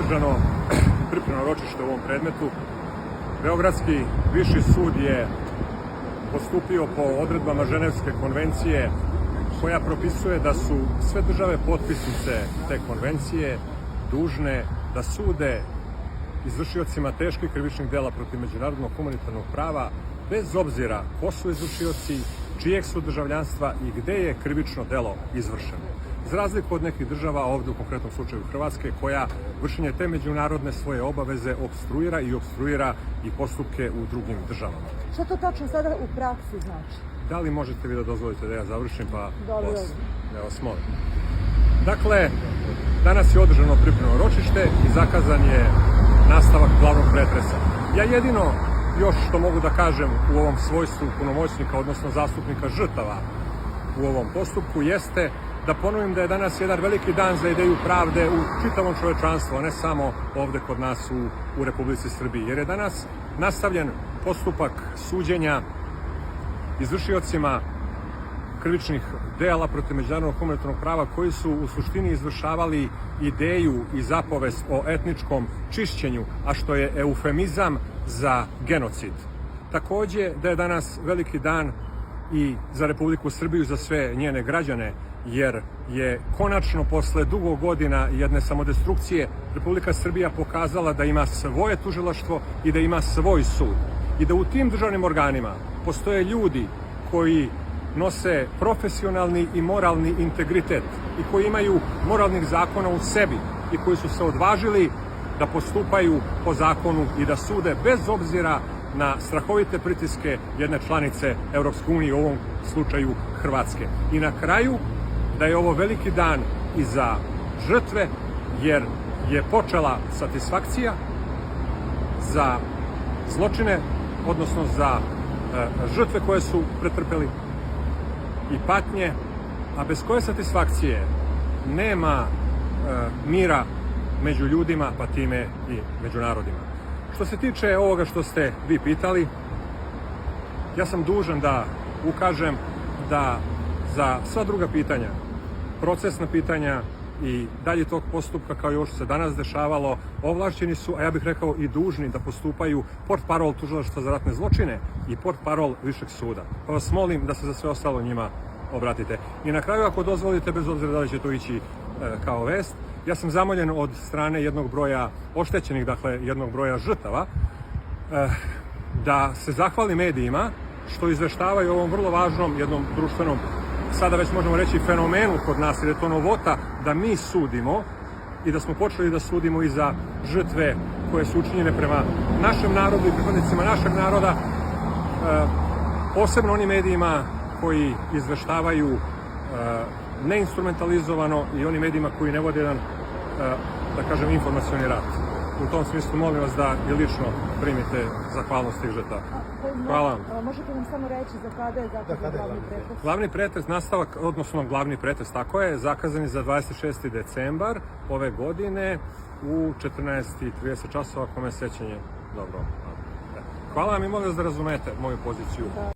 održano pripremno ročište u ovom predmetu. Beogradski viši sud je postupio po odredbama Ženevske konvencije koja propisuje da su sve države potpisnice te konvencije dužne da sude izvršiocima teških krivičnih dela protiv međunarodnog humanitarnog prava bez obzira ko su izvršioci, čijeg su državljanstva i gde je krivično delo izvršeno. Za razliku od nekih država, ovdje u konkretnom slučaju Hrvatske, koja vršenje te međunarodne svoje obaveze opstruira i postupke u drugim državama. Šta to tačno sada u praksi znači? Da li možete vi da dozvolite da ja završim, pa Dobro. vas molim. Dakle, danas je održano pripremno ročište i zakazan je nastavak glavnog pretresa. Ja jedino još što mogu da kažem u ovom svojstvu punomoćnika, odnosno zastupnika žrtava u ovom postupku, jeste da ponovim da je danas jedan veliki dan za ideju pravde u čitavom čovečanstvu, a ne samo ovde kod nas u Republici Srbiji. Jer je danas nastavljen postupak suđenja izvršiocima krivičnih dela protiv međunarodnog humanitarnog prava koji su u suštini izvršavali ideju i zapovest o etničkom čišćenju, a što je eufemizam za genocid. Takođe da je danas veliki dan i za Republiku Srbiju, za sve njene građane, jer je konačno posle dugo godina jedne samodestrukcije Republika Srbija pokazala da ima svoje tužilaštvo i da ima svoj sud. I da u tim državnim organima postoje ljudi koji nose profesionalni i moralni integritet i koji imaju moralnih zakona u sebi i koji su se odvažili da postupaju po zakonu i da sude bez obzira na strahovite pritiske jedne članice Evropske unije, u ovom slučaju Hrvatske. I na kraju, da je ovo veliki dan i za žrtve, jer je počela satisfakcija za zločine, odnosno za žrtve koje su pretrpeli i patnje, a bez koje satisfakcije nema mira među ljudima, pa time i među narodima. Što se tiče ovoga što ste vi pitali, ja sam dužan da ukažem da za sva druga pitanja, procesna pitanja i dalje tog postupka, kao i ovo što se danas dešavalo, ovlašćeni su, a ja bih rekao i dužni, da postupaju portparol Tužilaštva za ratne zločine i portparol Višeg suda. Pa vas molim da se za sve ostalo njima obratite. I na kraju, ako dozvolite, bez obzira da li će to ići kao vest, ja sam zamoljen od strane jednog broja oštećenih, dakle jednog broja žrtava, da se zahvali medijima što izveštavaju o ovom vrlo važnom jednom društvenom, sada već možemo reći, fenomenu kod nas, jer je to novota da mi sudimo i da smo počeli da sudimo i za žrtve koje su učinjene prema našem narodu i pripadnicima našeg naroda, posebno onim medijima koji izveštavaju neinstrumentalizovano i onim medijima koji ne vode jedan, da kažem, informacioni rat. U tom smislu molim vas da i lično primite zahvalnost tih žrtava. Hvala vam. Možete nam samo reći za kada je zakazan glavni pretres? Glavni pretres, nastavak, odnosno glavni pretres, tako je, zakazan je za 26. decembar ove godine u 14:30 časova, ako me sećanje dobro. Hvala vam i molim vas da razumete moju poziciju.